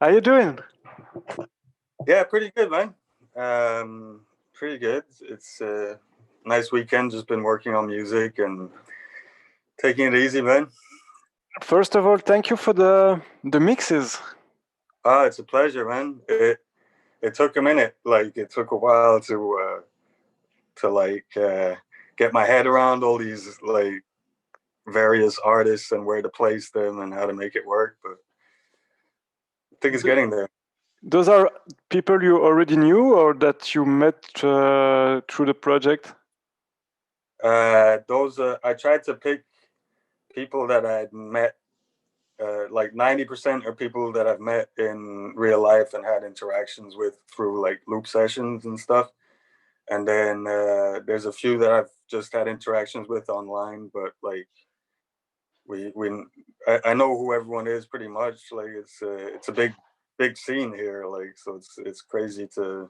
How you doing? Yeah, pretty good, man. Pretty good. It's a nice weekend. Just been working on music and taking it easy, man. First of all, thank you for the mixes. It's a pleasure, man. It took a minute. Like it took a while to get my head around all these like various artists and where to place them and how to make it work. But I think it's getting there. Those are people you already knew or that you met through the project? Those I tried to pick people that I had met. Like 90% are people that I've met in real life and had interactions with through like loop sessions and stuff. And then there's a few that I've just had interactions with online, but like we I know who everyone is pretty much. Like it's a big scene here. Like so it's crazy to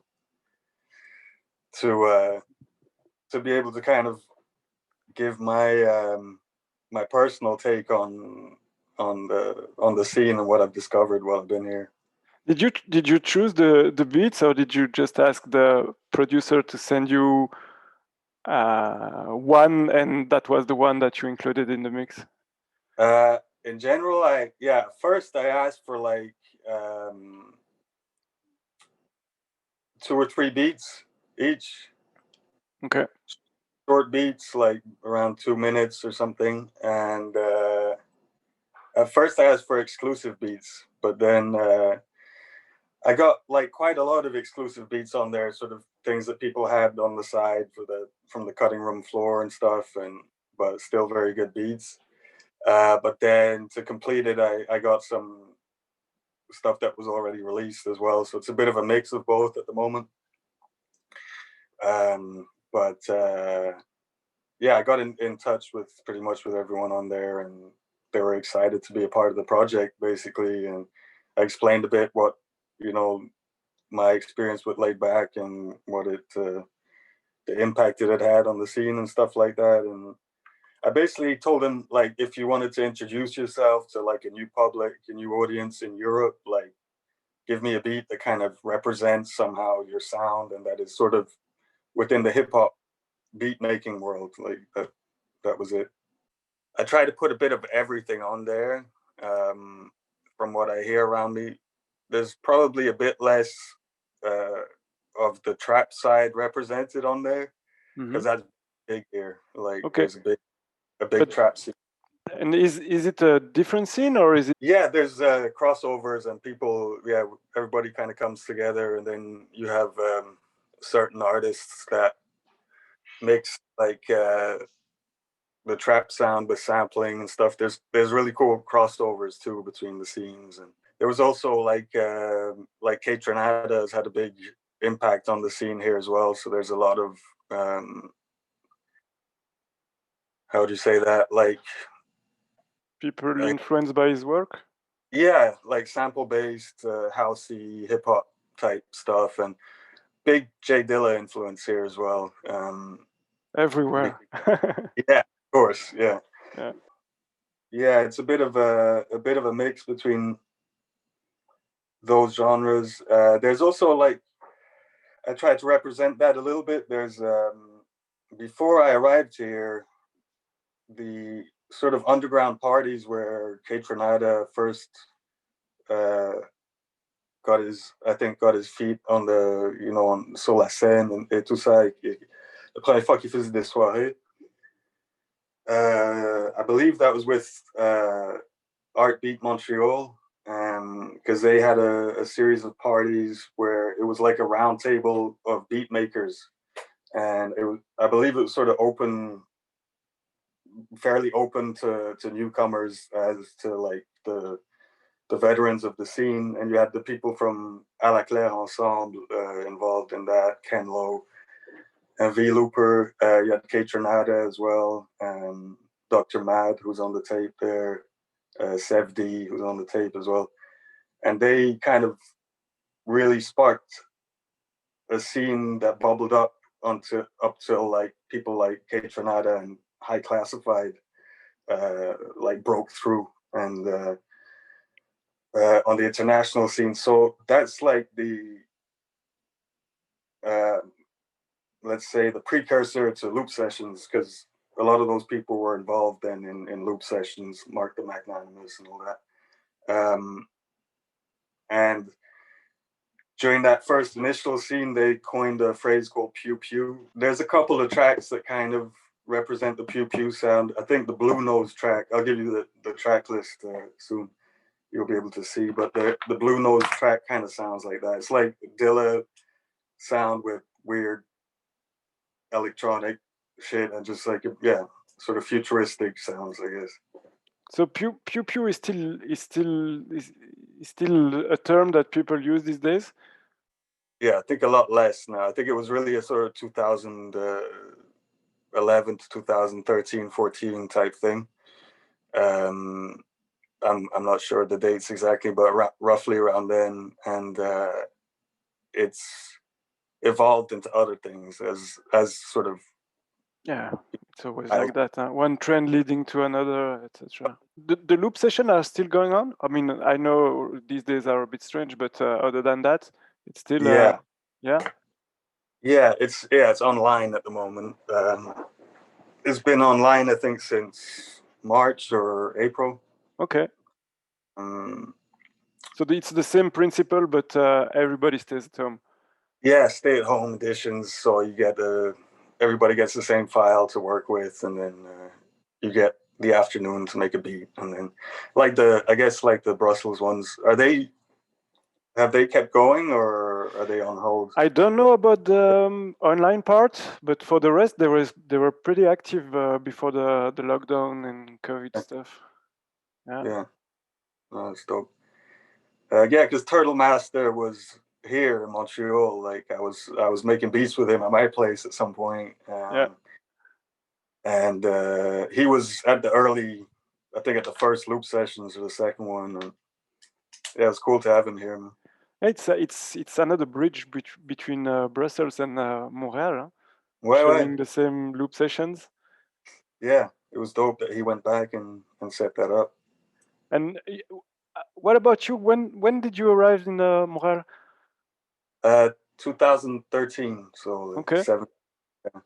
uh, to be able to kind of give my personal take on the scene and what I've discovered while I've been here. Did you choose the beats or did you just ask the producer to send you one and that was the one that you included in the mix? In general, first I asked for like um, 2 or 3 beats each, Okay. short beats like around 2 minutes or something. And at first I asked for exclusive beats, but then I got like quite a lot of exclusive beats on there, sort of things that people had on the side for the from the cutting room floor and stuff, and but still very good beats. But then to complete it, I got some stuff that was already released as well. So it's a bit of a mix of both at the moment. But yeah, I got in touch with pretty much with everyone on there, and they were excited to be a part of the project, basically. And I explained a bit what you know my experience with Laid Back and what the impact it had on the scene and stuff like that. And I basically told them like if you wanted to introduce yourself to like a new public, a new audience in Europe, like give me a beat that kind of represents somehow your sound and that is sort of within the hip hop beat making world. Like that was it. I try to put a bit of everything on there. Um, from what I hear around me, there's probably a bit less uh, of the trap side represented on there Mm-hmm. because that's big here. Like Okay. there's a big But trap scene. and is it a different scene or is it? Yeah, there's crossovers and people. Yeah, everybody kind of comes together, and then you have certain artists that mix like the trap sound with sampling and stuff. There's really cool crossovers too between the scenes, and there was also like Kate Trinata has had a big impact on the scene here as well. So there's a lot of um, how would you say that? Like People influenced by his work? yeah, like sample based, housey, hip hop type stuff, and big Jay Dilla influence here as well. Everywhere. Yeah, of course, yeah, Yeah. yeah. It's a bit of a mix between those genres. There's also like I tried to represent that a little bit. There's before I arrived here, the sort of underground parties where Kate Renata first uh, got his feet on the, on, sur la scène et tout ça. La première fois qu'il faisait des soirées. I believe that was with Art Beat Montreal, because they had a series of parties where it was like a round table of beat makers, and I believe it was sort of fairly open to newcomers as to like the veterans of the scene, and you had the people from À la Claire Ensemble involved in that, Ken Lowe and V Looper. You had Kate Trinata as well, Dr. Mad, who's on the tape there, Sev D, who's on the tape as well. And they kind of really sparked a scene that bubbled up up till like people like Kate Trinata and High Classified like broke through. And on the international scene. So that's like the let's say the precursor to loop sessions, because a lot of those people were involved then in loop sessions, Mark the Magnanimous and all that. And during that first initial scene, they coined a phrase called pew pew. There's a couple of tracks that kind of represent the pew pew sound. I think the Blue Nose track, I'll give you the track list soon. You'll be able to see, but the Blue Nose track kind of sounds like that. It's like Dilla sound with weird electronic shit and just like, yeah, sort of futuristic sounds, I guess. So pew pew is still a term that people use these days. Yeah, I think a lot less now. I think it was really a sort of 2011 to 2013, 14 type thing. I'm not sure the dates exactly, but roughly around then, and it's evolved into other things as sort of. Yeah, it's always like that. One trend leading to another, etc. The loop sessions are still going on. I mean, I know these days are a bit strange, but other than that, it's still yeah. It's online at the moment. It's been online, I think, since March or April. Okay. So it's the same principle, but everybody stays at home. Yeah, stay-at-home editions. So you get everybody gets the same file to work with, and then you get the afternoon to make a beat, and then like the Brussels ones. Have they kept going, or are they on hold? I don't know about the online part, but for the rest, they were pretty active before the lockdown and COVID stuff. Yeah, that's dope. Yeah, because Turtle Master was here in Montreal. Like I was making beats with him at my place at some point. And he was at the early, I think at the first loop sessions or the second one. And yeah, it was cool to have him here. It's another bridge between Brussels and Montreal, Ouais, sharing the same loop sessions. Yeah, it was dope that he went back and set that up. And what about you? When did you arrive in Montreal? 2013, so okay. 7. Yeah.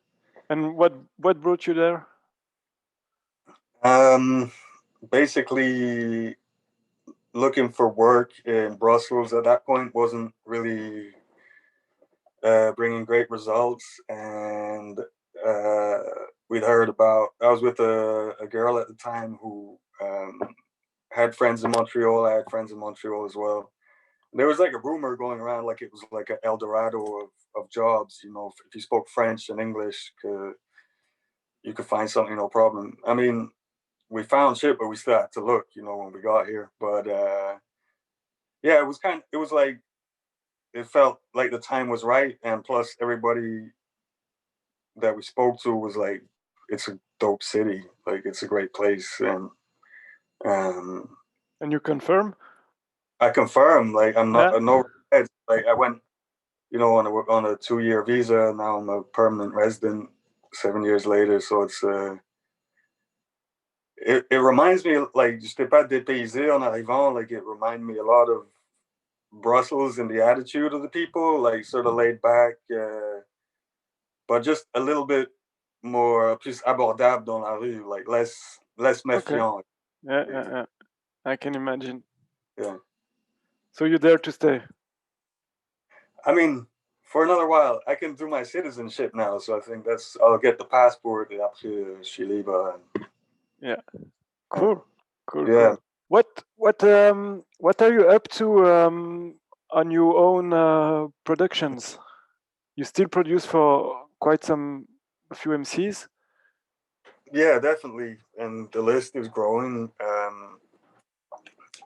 And what brought you there? Basically looking for work in Brussels at that point wasn't really bringing great results, and we'd heard about. I was with a girl at the time who had friends in Montreal. I had friends in Montreal as well. There was like a rumor going around, like it was like an El Dorado of jobs. You know, if you spoke French and English, you could find something, no problem. I mean, we found shit, but we still had to look. You know, when we got here, but yeah, it was like it felt like the time was right, and plus everybody that we spoke to was like, it's a dope city, like it's a great place, and you confirm? I confirm, like I'm not no regrets. Like I went, you know, on a 2-year visa. Now I'm a permanent resident 7 years later, so it's it reminds me, like, j'étais pas dépaysé en arrivant, like it reminded me a lot of Brussels and the attitude of the people, like sort of laid back, but just a little bit more plus abordable dans la rue, like less méfiant. Okay. Yeah. I can imagine. Yeah. So you're there to stay? I mean, for another while. I can do my citizenship now, so I think I'll get the passport après je suis libre. Yeah. Cool. Yeah. Cool. What are you up to on your own productions? You still produce for quite a few MCs? Yeah, definitely, and the list is growing.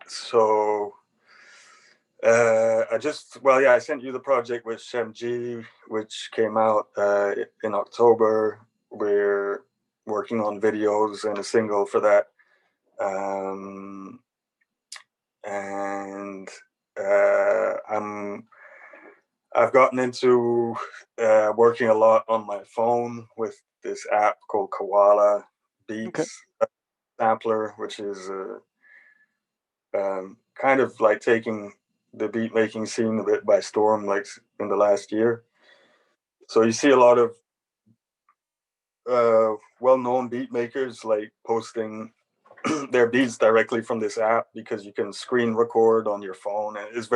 So I sent you the project with Shem G, which came out in October. We're working on videos and a single for that. And I've gotten into working a lot on my phone with this app called Koala Beats Sampler, which is kind of like taking the beat making scene a bit by storm, like in the last year. So you see a lot of well-known beat makers like posting their beats directly from this app, because you can screen record on your phone, and it's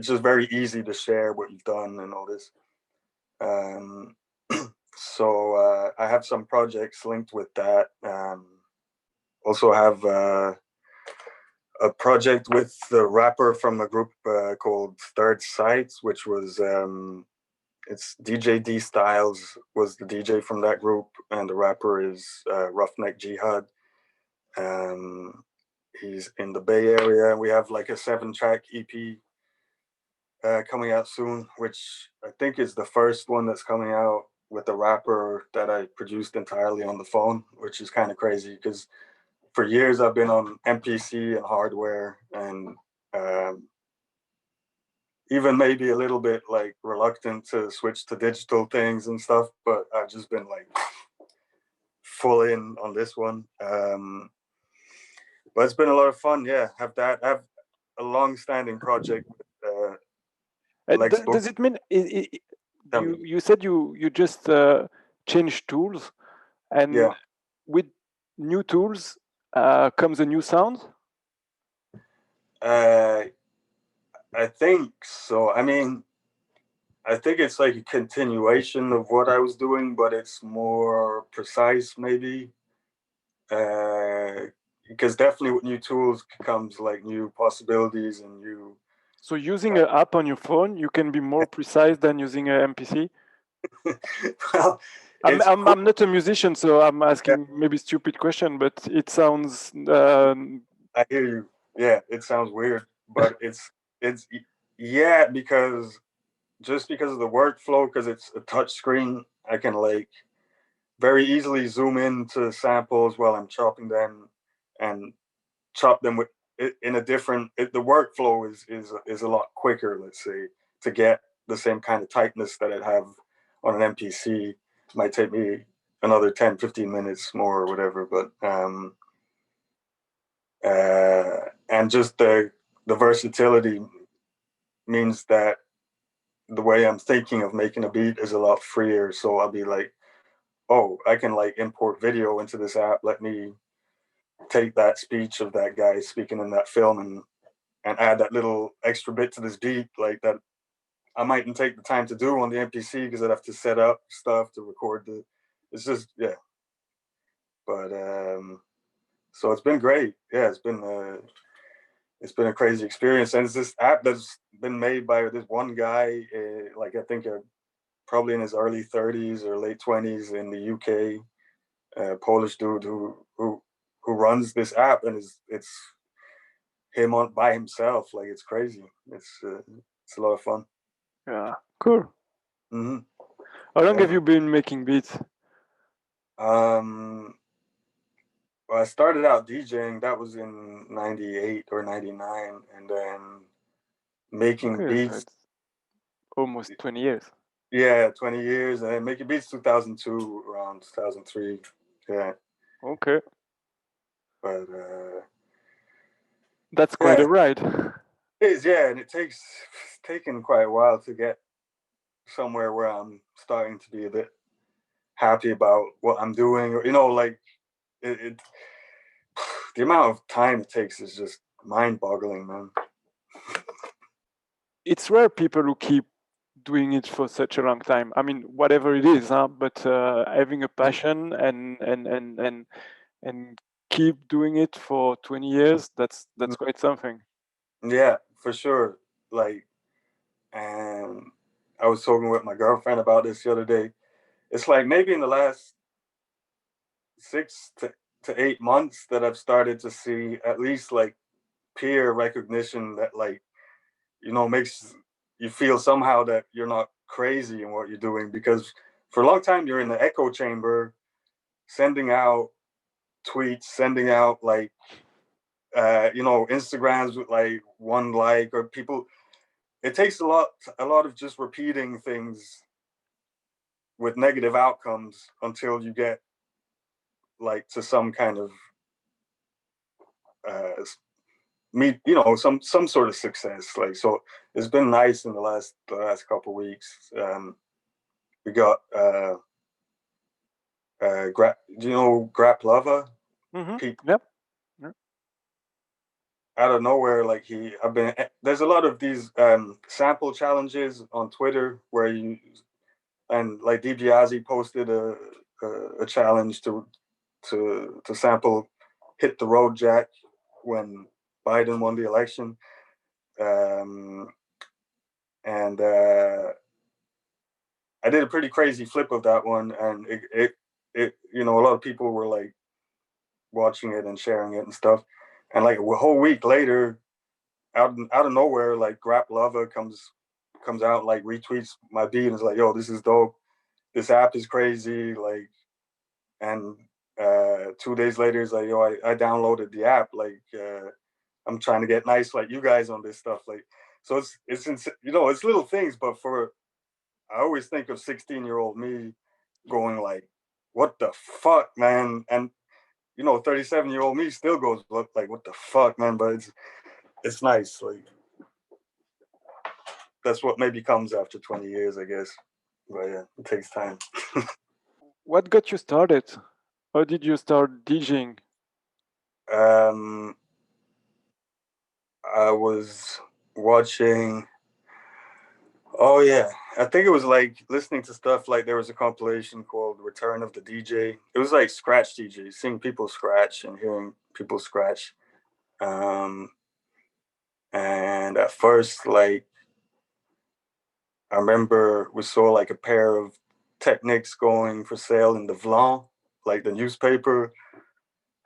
just very easy to share what you've done and all this. So I have some projects linked with that. Also have a project with the rapper from a group called Third Sight, which was it's DJ D Styles was the DJ from that group, and the rapper is Roughneck Jihad. He's in the Bay Area. We have like a 7-track EP coming out soon, which I think is the first one that's coming out with a rapper that I produced entirely on the phone, which is kind of crazy because for years I've been on MPC and hardware, and even maybe a little bit like reluctant to switch to digital things and stuff, but I've just been like full in on this one. But it's been a lot of fun. Yeah, have a long-standing project with Does it mean you said you just changed tools, and yeah, with new tools comes a new sound? I think so. I mean, I think it's like a continuation of what I was doing, but it's more precise, maybe. Because definitely with new tools comes like new possibilities and new. So using an app on your phone, you can be more precise than using an MPC. Well, I'm not a musician, so I'm asking maybe stupid question, but it sounds. I hear you. Yeah, it sounds weird, but it's yeah, because just because of the workflow, because it's a touch screen, I can like very easily zoom into samples while I'm chopping them and chop them with in a different. The workflow is a lot quicker, let's say, to get the same kind of tightness that I'd have on an MPC. It might take me another 10-15 minutes more or whatever, but and just the versatility means that the way I'm thinking of making a beat is a lot freer. So I'll be like, oh, I can like import video into this app. Let me take that speech of that guy speaking in that film and add that little extra bit to this beat, like that I mightn't take the time to do on the MPC because I'd have to set up stuff to record the. It's just but so it's been great. Yeah, it's been a crazy experience, and it's this app that's been made by this one guy, like I think probably in his early 30s or late 20s in the UK, Polish dude who runs this app, and it's him on by himself. Like it's crazy. It's a lot of fun. Yeah, cool. Mm-hmm. How long have you been making beats? Well, I started out DJing. That was in '98 or '99, and then making beats. So almost 20 years. Yeah, 20 years, and then making beats 2002, around 2003. Yeah. Okay. But that's quite a ride. It is, yeah, and it's taken quite a while to get somewhere where I'm starting to be a bit happy about what I'm doing, or like it the amount of time it takes is just mind-boggling, man. It's rare people who keep doing it for such a long time. I mean, whatever it is, but having a passion and keep doing it for 20 years, that's quite something. Yeah, for sure. Like, and I was talking with my girlfriend about this the other day. It's like maybe in the last 6 to 8 months that I've started to see at least like peer recognition that like, makes you feel somehow that you're not crazy in what you're doing, because for a long time you're in the echo chamber, sending out tweets, sending out like Instagrams with like one like, or people. It takes a lot of just repeating things with negative outcomes until you get like to some kind of meet, you know, some sort of success. Like, so it's been nice in the last couple of weeks. We got do you know Grap Lava? Yep. Yep. Out of nowhere, like there's a lot of these sample challenges on Twitter where like DiBiase posted a challenge to sample Hit the Road Jack when Biden won the election. And I did a pretty crazy flip of that one, and it you know, a lot of people were like watching it and sharing it and stuff. And like a whole week later, out of nowhere, like Grap Lava comes out, like retweets my beat and is like, "Yo, this is dope. This app is crazy." Like, and 2 days later, it's like, "Yo, I downloaded the app. Like, I'm trying to get nice like you guys on this stuff." Like, so it's you know, it's little things, but I always think of 16-year-old me going like, "What the fuck, man?" And you know, 37-year-old me still goes like, "What the fuck, man?" But it's nice. Like, that's what maybe comes after 20 years, I guess. But yeah, it takes time. What got you started? How did you start DJing? I was watching. Oh yeah, I think it was like listening to stuff. Like there was a compilation called "Return of the DJ." It was like scratch DJ, seeing people scratch and hearing people scratch. And at first, like, I remember we saw like a pair of Technics going for sale in the Vlan, like the newspaper.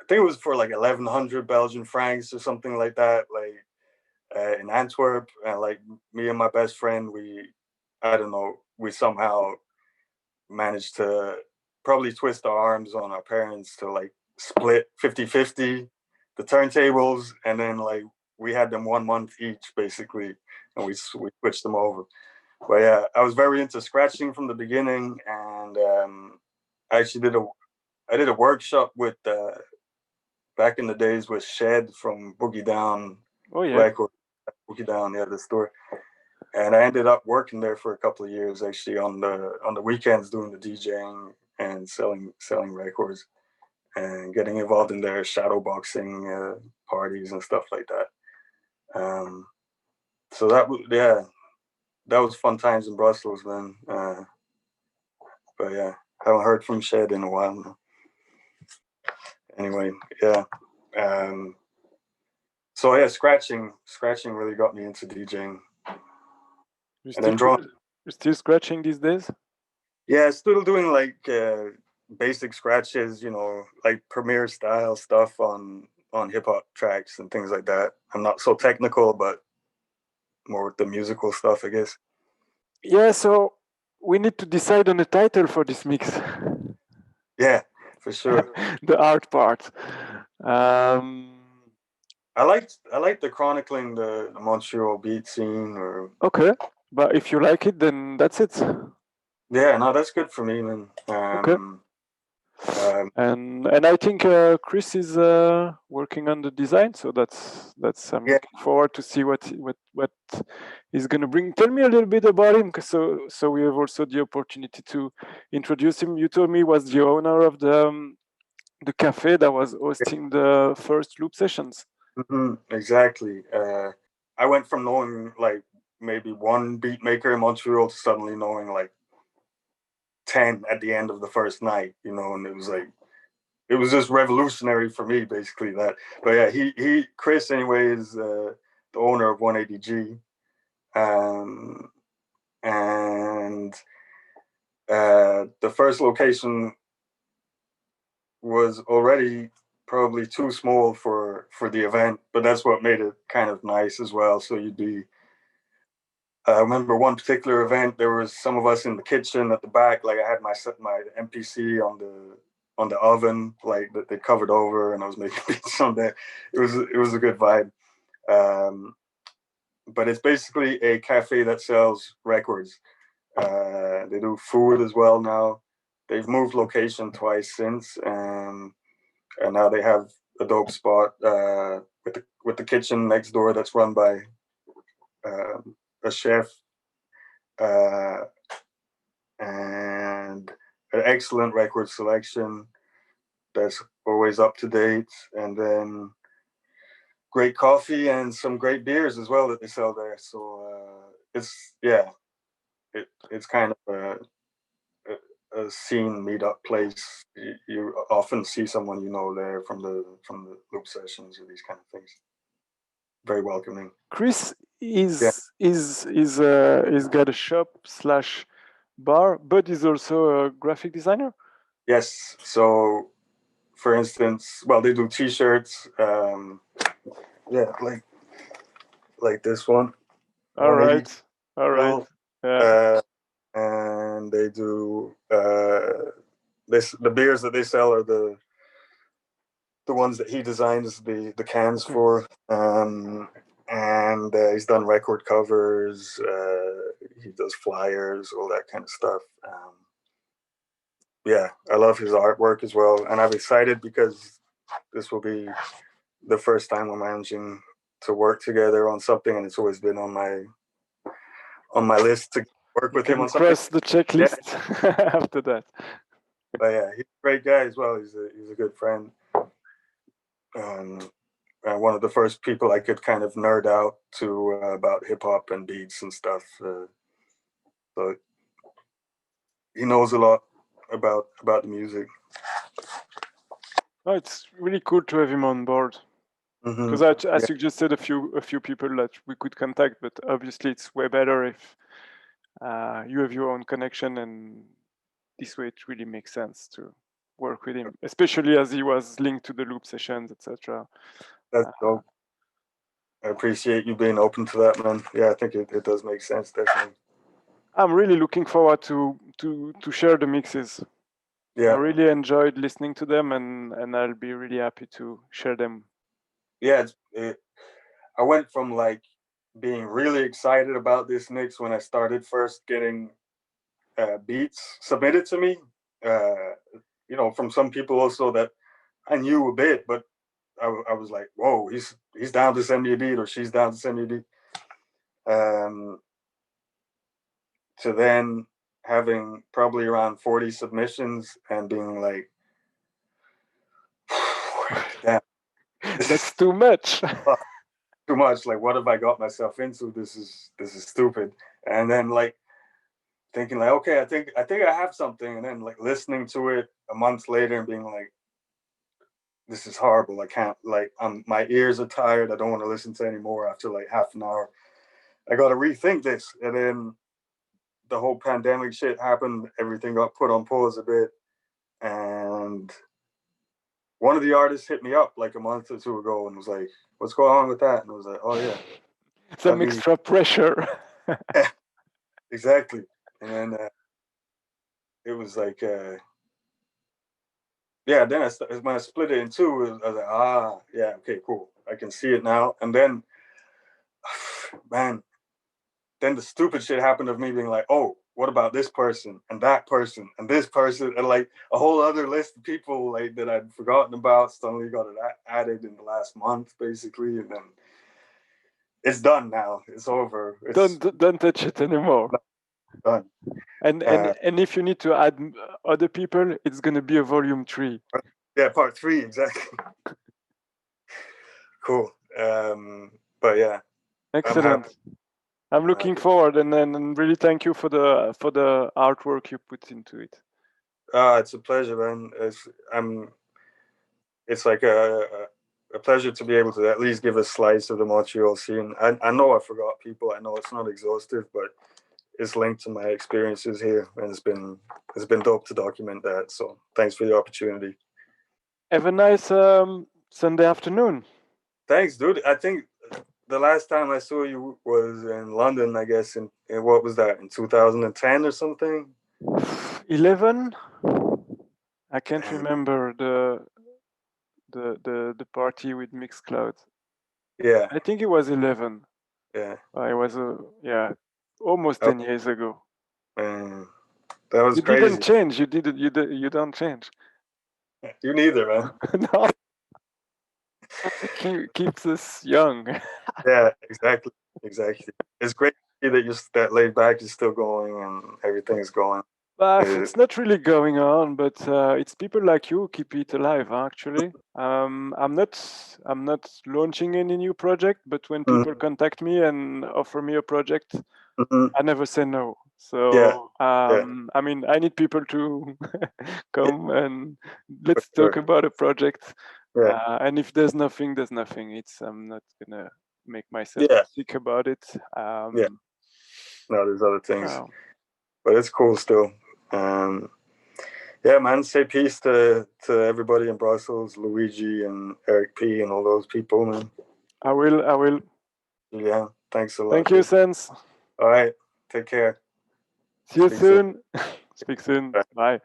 I think it was for like 1,100 Belgian francs or something like that, like in Antwerp. And like me and my best friend, I don't know, we somehow managed to probably twist our arms on our parents to like split 50-50 the turntables, and then like we had them 1 month each basically, and we switched them over. But yeah, I was very into scratching from the beginning, and I actually did a workshop with back in the days with Shed from Boogie Down Record, Boogie Down, yeah, the store. And I ended up working there for a couple of years, actually, on the weekends doing the DJing and selling records and getting involved in their shadowboxing parties and stuff like that. So that was fun times in Brussels, man. But yeah, haven't heard from Shed in a while now. Anyway, yeah. So yeah, scratching really got me into DJing. You're still scratching these days? Yeah, still doing like basic scratches, you know, like Premiere style stuff on hip hop tracks and things like that. I'm not so technical, but more with the musical stuff, I guess. Yeah, so we need to decide on a title for this mix. Yeah, for sure. The art part. I like the chronicling the Montreal beat scene. Or okay, but if you like it, then that's it. Yeah, no, that's good for me, man. Okay. And I think Chris is working on the design, so that's I'm looking forward to see what he's gonna bring. Tell me a little bit about him, so we have also the opportunity to introduce him. You told me he was the owner of the cafe that was hosting the first loop sessions. Exactly. I went from knowing like maybe one beat maker in Montreal to suddenly knowing like 10 at the end of the first night, you know, and it was just revolutionary for me, basically, that. But yeah, Chris anyway is the owner of 180G. And the first location was already probably too small for the event, but that's what made it kind of nice as well. So I remember one particular event, there was some of us in the kitchen at the back. Like I had my MPC on the oven, like that they covered over, and I was making beats on there. It was a good vibe. But it's basically a cafe that sells records. They do food as well now. They've moved location twice since, and now they have a dope spot with the kitchen next door that's run by a chef and an excellent record selection that's always up to date, and then great coffee and some great beers as well that they sell there. So it's kind of a scene meetup place. You often see someone you know there from the loop sessions or these kind of things. Very welcoming. Chris is got a shop / bar, but is also a graphic designer. Yes. So, for instance, well, they do T-shirts. Like this one. All right. Yeah. And they do the beers that they sell are the ones that he designs the cans for. And he's done record covers. He does flyers, all that kind of stuff. Yeah, I love his artwork as well, and I'm excited because this will be the first time we're managing to work together on something, and it's always been on my list to work with him on something. Cross the checklist after that. But yeah, he's a great guy as well. He's a good friend. One of the first people I could kind of nerd out to about hip hop and beats and stuff. So he knows a lot about the music. Oh, it's really cool to have him on board. Because I suggested a few people that we could contact, but obviously it's way better if you have your own connection, and this way it really makes sense to work with him, especially as he was linked to the loop sessions, etc. That's dope. I appreciate you being open to that, man. Yeah, I think it does make sense, definitely. I'm really looking forward to share the mixes. Yeah, I really enjoyed listening to them, and I'll be really happy to share them. Yeah, I went from like being really excited about this mix when I started first getting beats submitted to me. From some people also that I knew a bit, but I was like, whoa, he's down to send me a beat, or she's down to send me a beat. To then having probably around 40 submissions and being like, damn, that's too much. Too much. Like, what have I got myself into? This is stupid. And then like thinking like, okay, I think I have something, and then like listening to it a month later and being like, this is horrible. I can't, like, my ears are tired. I don't want to listen to anymore after like half an hour. I got to rethink this. And then the whole pandemic shit happened. Everything got put on pause a bit. And one of the artists hit me up like a month or two ago and was like, what's going on with that? And I was like, oh yeah. Some extra pressure. Exactly. And then it was like, then when I split it in two, I was like, yeah, okay, cool. I can see it now. And then, man, then the stupid shit happened of me being like, oh, what about this person and that person and this person, and like a whole other list of people like that I'd forgotten about suddenly got it added in the last month, basically, and then it's done now. It's over. Don't touch it anymore. Done. And if you need to add other people, it's gonna be a volume 3. Yeah, part 3, exactly. Cool. But yeah. Excellent. I'm looking forward, and then really thank you for the artwork you put into it. It's a pleasure, man. It's like a pleasure to be able to at least give a slice of the Montreal scene. I know I forgot people. I know it's not exhaustive, but it's linked to my experiences here, and it's been dope to document that. So thanks for the opportunity. Have a nice Sunday afternoon. Thanks, dude. I think the last time I saw you was in London, I guess, in what was that, in 2010 or something? 11? I can't remember the party with Mixcloud. Yeah. I think it was 11. Yeah. It was almost 10 years ago. Man, that was crazy. You didn't change. You don't change. You neither, man. No. Keeps us young. Yeah, exactly. It's great to see that that laid back is still going and everything's going. It's not really going on, but it's people like you who keep it alive. Actually, I'm not launching any new project, but when people contact me and offer me a project, I never say no. So I mean, I need people to come and let's talk about a project. And if there's nothing, there's nothing. I'm not gonna make myself sick about it. No, there's other things, but it's cool still. Yeah, man, say peace to everybody in Brussels, Luigi and Eric P and all those people, man. I will. Yeah, thanks a lot. Thank you, SENZ. All right, take care. See you soon. Speak soon. Bye.